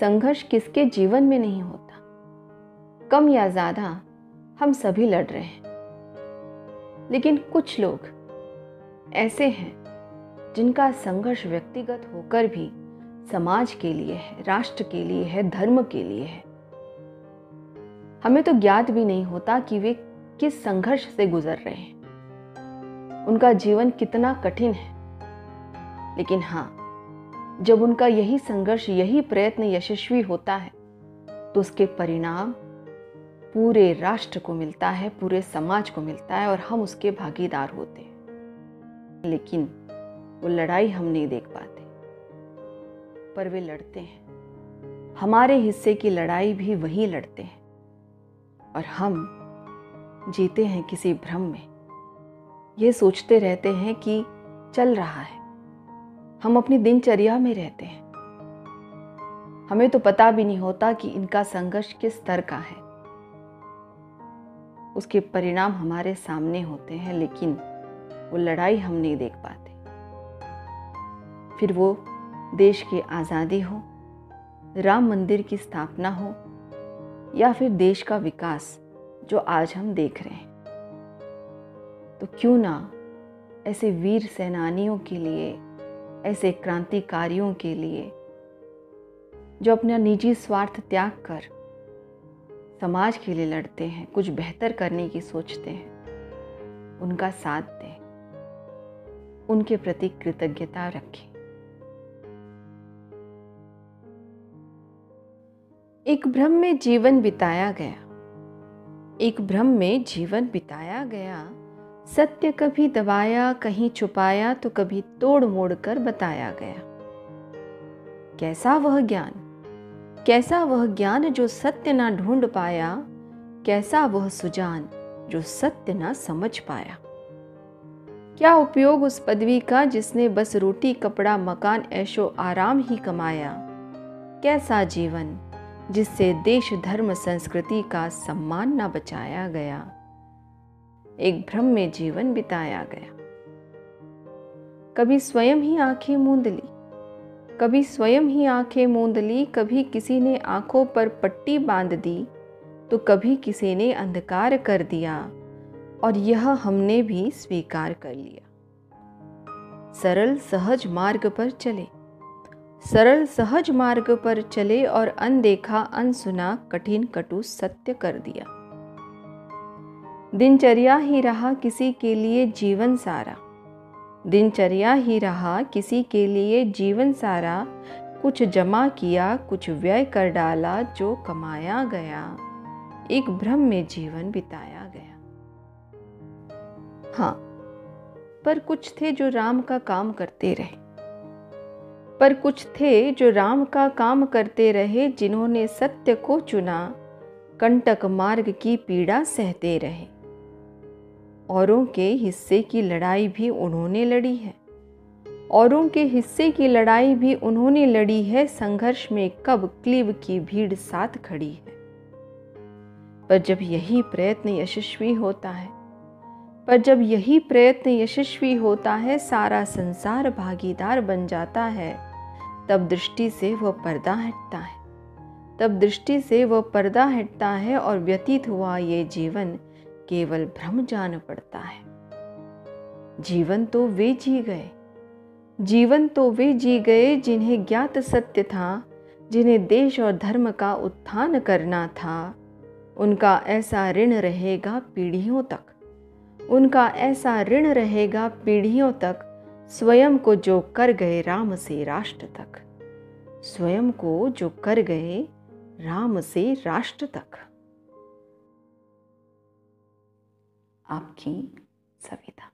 संघर्ष किसके जीवन में नहीं होता। कम या ज़्यादा हम सभी लड़ रहे हैं, लेकिन कुछ लोग ऐसे हैं जिनका संघर्ष व्यक्तिगत होकर भी समाज के लिए है, राष्ट्र के लिए है, धर्म के लिए है। हमें तो ज्ञात भी नहीं होता कि वे किस संघर्ष से गुजर रहे हैं, उनका जीवन कितना कठिन है। लेकिन हाँ, जब उनका यही संघर्ष, यही प्रयत्न यशस्वी होता है तो उसके परिणाम पूरे राष्ट्र को मिलता है, पूरे समाज को मिलता है और हम उसके भागीदार होते हैं। लेकिन वो लड़ाई हम नहीं देख पाते, पर वे लड़ते हैं। हमारे हिस्से की लड़ाई भी वही लड़ते हैं और हम जीते हैं किसी भ्रम में। ये सोचते रहते हैं कि चल रहा है, हम अपनी दिनचर्या में रहते हैं। हमें तो पता भी नहीं होता कि इनका संघर्ष किस स्तर का है। उसके परिणाम हमारे सामने होते हैं, लेकिन वो लड़ाई हम नहीं देख पाते। फिर वो देश की आज़ादी हो, राम मंदिर की स्थापना हो, या फिर देश का विकास जो आज हम देख रहे हैं। तो क्यों ना ऐसे वीर सेनानियों के लिए, ऐसे क्रांतिकारियों के लिए जो अपना निजी स्वार्थ त्याग कर समाज के लिए लड़ते हैं, कुछ बेहतर करने की सोचते हैं, उनका साथ दें, उनके प्रति कृतज्ञता रखें। एक भ्रम में जीवन बिताया गया, एक भ्रम में जीवन बिताया गया। सत्य कभी दबाया, कहीं छुपाया, तो कभी तोड़ मोड़ कर बताया गया। कैसा वह ज्ञान, कैसा वह ज्ञान जो सत्य ना ढूंढ पाया, कैसा वह सुजान जो सत्य ना समझ पाया। क्या उपयोग उस पदवी का जिसने बस रोटी कपड़ा मकान ऐशो आराम ही कमाया। कैसा जीवन जिससे देश धर्म संस्कृति का सम्मान ना बचाया गया। एक भ्रम में जीवन बिताया गया। कभी स्वयं ही आंखें मूंद ली, कभी स्वयं ही आंखें मूंद ली, कभी किसी ने आंखों पर पट्टी बांध दी, तो कभी किसी ने अंधकार कर दिया, और यह हमने भी स्वीकार कर लिया। सरल सहज मार्ग पर चले, सरल सहज मार्ग पर चले, और अनदेखा अनसुना कठिन कटु सत्य कर दिया। दिनचर्या ही रहा किसी के लिए जीवन सारा, दिनचर्या ही रहा किसी के लिए जीवन सारा। कुछ जमा किया, कुछ व्यय कर डाला, जो कमाया गया, एक भ्रम में जीवन बिताया गया। हाँ, पर कुछ थे जो राम का काम करते रहे, पर कुछ थे जो राम का काम करते रहे, जिन्होंने सत्य को चुना, कंटक मार्ग की पीड़ा सहते रहे। औरों के हिस्से की लड़ाई भी उन्होंने लड़ी है, औरों के हिस्से की लड़ाई भी उन्होंने लड़ी है। संघर्ष में कब क्लीव की भीड़ साथ खड़ी है। पर जब यही प्रयत्न यशस्वी होता है, पर जब यही प्रयत्न यशस्वी होता है, सारा संसार भागीदार बन जाता है, तब दृष्टि से वह पर्दा हटता है, तब दृष्टि से वह पर्दा हटता है, और व्यतीत हुआ ये जीवन केवल भ्रम जान पड़ता है। जीवन तो वे जी गए, जीवन तो वे जी गए, जिन्हें ज्ञात सत्य था, जिन्हें देश और धर्म का उत्थान करना था। उनका ऐसा ऋण रहेगा पीढ़ियों तक, उनका ऐसा ऋण रहेगा पीढ़ियों तक, स्वयं को जो कर गए राम से राष्ट्र तक, स्वयं को जो कर गए राम से राष्ट्र तक। आपकी सविता।